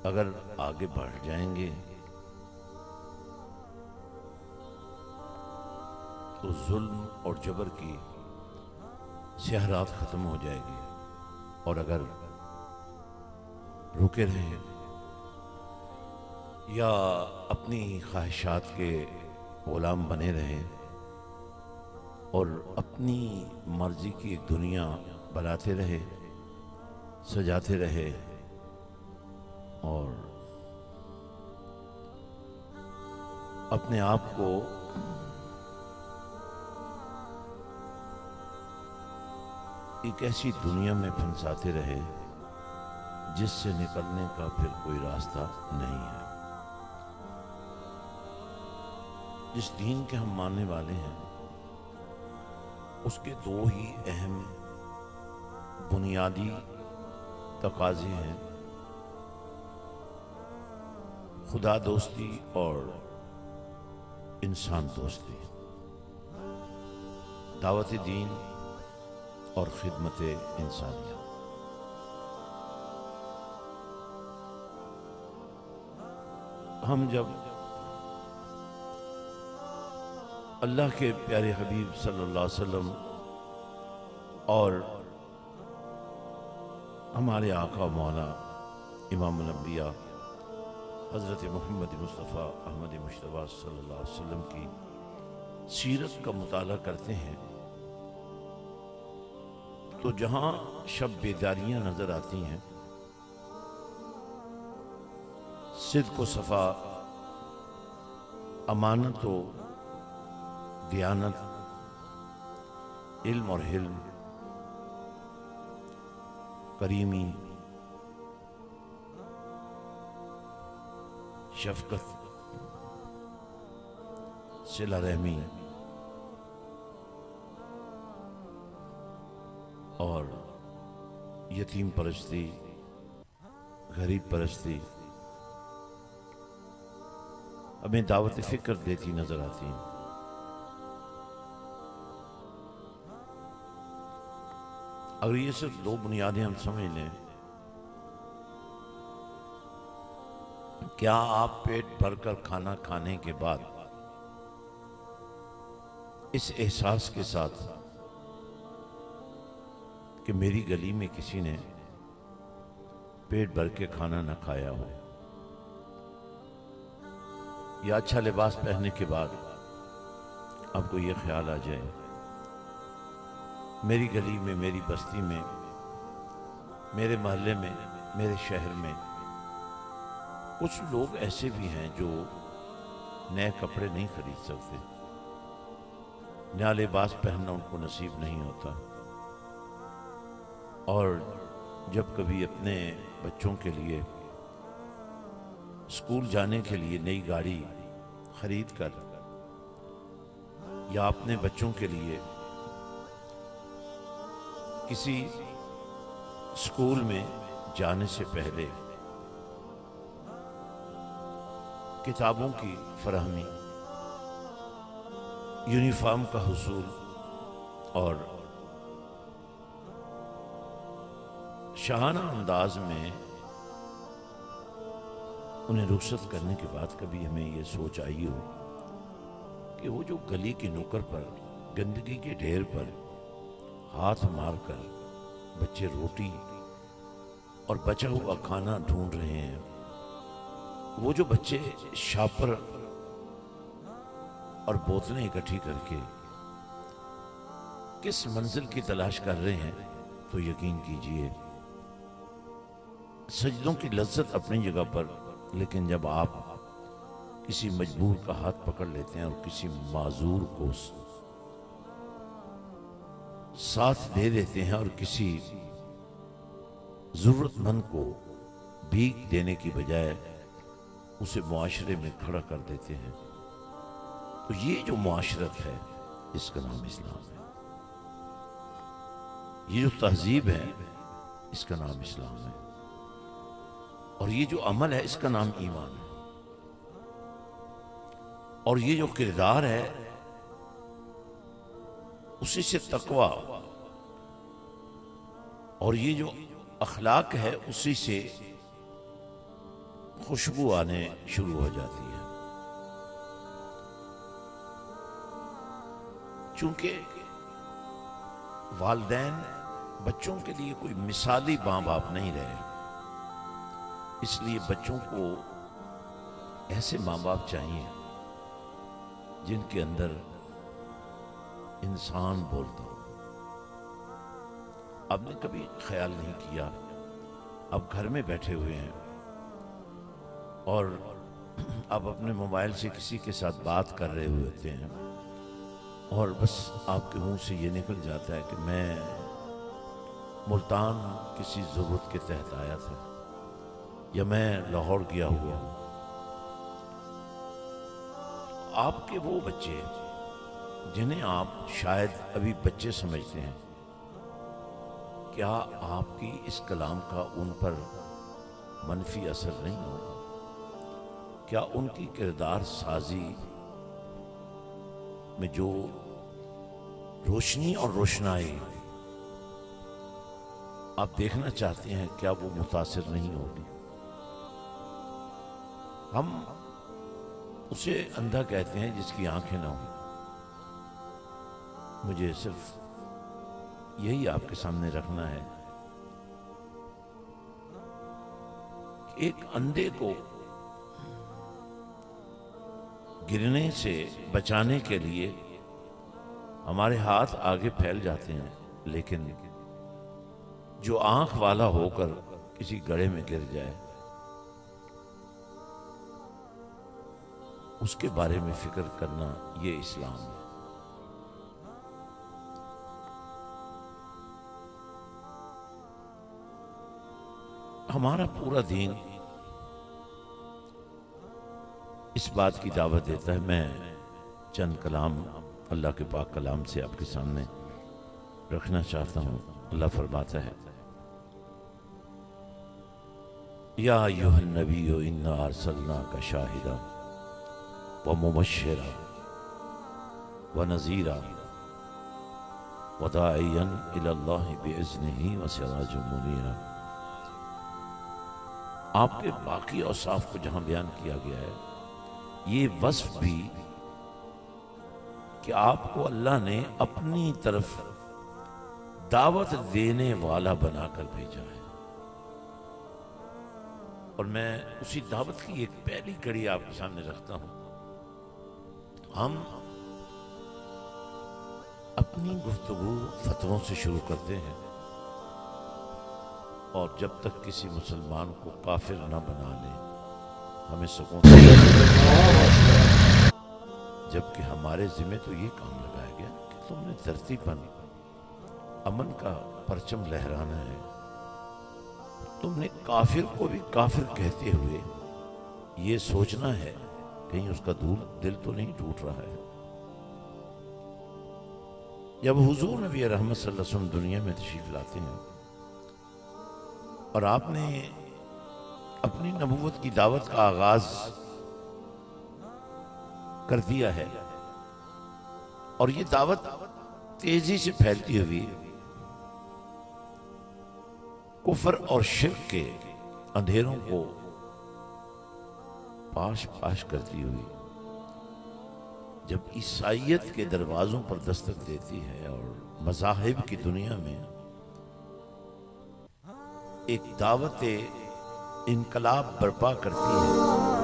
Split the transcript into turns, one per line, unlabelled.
اگر آگے بڑھ جائیں گے تو ظلم اور جبر کی سیاہ رات ختم ہو جائے گی، اور اگر رکے رہیں یا اپنی خواہشات کے غلام بنے رہیں اور اپنی مرضی کی ایک دنیا بناتے رہے، سجاتے رہے، اور اپنے آپ کو ایک ایسی دنیا میں پھنساتے رہے جس سے نکلنے کا پھر کوئی راستہ نہیں ہے۔ جس دین کے ہم ماننے والے ہیں اس کے دو ہی اہم بنیادی تقاضے ہیں، خدا دوستی اور انسان دوستی، دعوت دین اور خدمت انسانیہ۔ ہم جب اللہ کے پیارے حبیب صلی اللہ علیہ وسلم اور ہمارے آقا مولا امام الانبیاء حضرت محمد مصطفیٰ احمد مجتبیٰ صلی اللہ علیہ وسلم کی سیرت کا مطالعہ کرتے ہیں تو جہاں شب بیداریاں نظر آتی ہیں، صدق و صفا، امانت و دیانت، علم اور حلم، کریمی، شفقت، صلہ رحمی اور یتیم پرستی، غریب پرستی ہمیں دعوت فکر دیتی نظر آتی ہیں۔ اگر یہ صرف دو بنیادیں ہم سمجھ لیں، کیا آپ پیٹ بھر کر کھانا کھانے کے بعد اس احساس کے ساتھ کہ میری گلی میں کسی نے پیٹ بھر کے کھانا نہ کھایا ہو، یا اچھا لباس پہننے کے بعد آپ کو یہ خیال آ جائے میری گلی میں، میری بستی میں، میرے محلے میں، میرے شہر میں کچھ لوگ ایسے بھی ہیں جو نئے کپڑے نہیں خرید سکتے، نیا لباس پہننا ان کو نصیب نہیں ہوتا، اور جب کبھی اپنے بچوں کے لیے اسکول جانے کے لیے نئی گاڑی خرید کر یا اپنے بچوں کے لیے کسی اسکول میں جانے سے پہلے کتابوں کی فراہمی، یونیفارم کا حصول اور شاہانہ انداز میں انہیں رخصت کرنے کے بعد کبھی ہمیں یہ سوچ آئی ہو کہ وہ جو گلی کی نکڑ پر گندگی کے ڈھیر پر ہاتھ مار کر بچے روٹی اور بچا ہوا کھانا ڈھونڈ رہے ہیں، وہ جو بچے شاپر اور بوتلیں اکٹھی کر کے کس منزل کی تلاش کر رہے ہیں، تو یقین کیجئے سجدوں کی لذت اپنی جگہ پر، لیکن جب آپ کسی مجبور کا ہاتھ پکڑ لیتے ہیں اور کسی معذور کو ساتھ دے دیتے ہیں اور کسی ضرورت مند کو بھیک دینے کی بجائے اسے معاشرے میں کھڑا کر دیتے ہیں، تو یہ جو معاشرت ہے اس کا نام اسلام ہے، یہ جو تہذیب ہے اس کا نام اسلام ہے، اور یہ جو عمل ہے اس کا نام ایمان ہے، اور یہ جو کردار ہے اسی سے تقوی، اور یہ جو اخلاق ہے اسی سے خوشبو آنے شروع ہو جاتی ہے. چونکہ والدین بچوں کے لیے کوئی مثالی ماں باپ نہیں رہے، اس لیے بچوں کو ایسے ماں باپ چاہیے جن کے اندر انسان بولتا ہو. آپ نے کبھی خیال نہیں کیا، آپ گھر میں بیٹھے ہوئے ہیں اور آپ اپنے موبائل سے کسی کے ساتھ بات کر رہے ہوتے ہیں اور بس آپ کے منہ سے یہ نکل جاتا ہے کہ میں ملتان کسی ضرورت کے تحت آیا تھا یا میں لاہور گیا ہوا ہوں. آپ کے وہ بچے جنہیں آپ شاید ابھی بچے سمجھتے ہیں، کیا آپ کی اس کلام کا ان پر منفی اثر نہیں ہوگا؟ کیا ان کی کردار سازی میں جو روشنی اور روشنائی آپ دیکھنا چاہتے ہیں کیا وہ متاثر نہیں ہوگی؟ ہم اسے اندھا کہتے ہیں جس کی آنکھیں نہ ہوں. مجھے صرف یہی آپ کے سامنے رکھنا ہے کہ ایک اندھے کو گرنے سے بچانے کے لیے ہمارے ہاتھ آگے پھیل جاتے ہیں، لیکن جو آنکھ والا ہو کر کسی گڑھے میں گر جائے اس کے بارے میں فکر کرنا یہ اسلام ہے. ہمارا پورا دین اس بات کی دعوت دیتا ہے. میں چند کلام اللہ کے پاک کلام سے آپ کے سامنے رکھنا چاہتا ہوں. اللہ فرماتا ہے، یا ایھا النبی انا ارسلناک شاہدا ومبشرا ونذیرا وداعیا الی اللہ باذنہ وسراجا منیرا. آپ کے باقی اوصاف کو جہاں بیان کیا گیا ہے، یہ وصف بھی کہ آپ کو اللہ نے اپنی طرف دعوت دینے والا بنا کر بھیجا ہے. اور میں اسی دعوت کی ایک پہلی کڑی آپ کے سامنے رکھتا ہوں. ہم اپنی گفتگو فتووں سے شروع کرتے ہیں اور جب تک کسی مسلمان کو کافر نہ بنا لیں ہمیں سکون جبکہ ہمارے ذمہ تو یہ کام لگایا گیا کہ تم نے دھرتی پر امن کا پرچم لہرانا ہے. تم نے کافر کو بھی کافر کہتے ہوئے یہ سوچنا ہے کہیں اس کا دل تو نہیں ٹوٹ رہا ہے. جب حضور نبی رحمت صلی اللہ علیہ وسلم دنیا میں تشریف لاتے ہیں اور آپ نے اپنی نبوت کی دعوت کا آغاز کر دیا ہے اور یہ دعوت تیزی سے پھیلتی ہوئی کفر اور شرک کے اندھیروں کو پاش پاش کرتی ہوئی جب عیسائیت کے دروازوں پر دستک دیتی ہے اور مذاہب کی دنیا میں ایک دعوت انقلاب برپا کرتی ہے،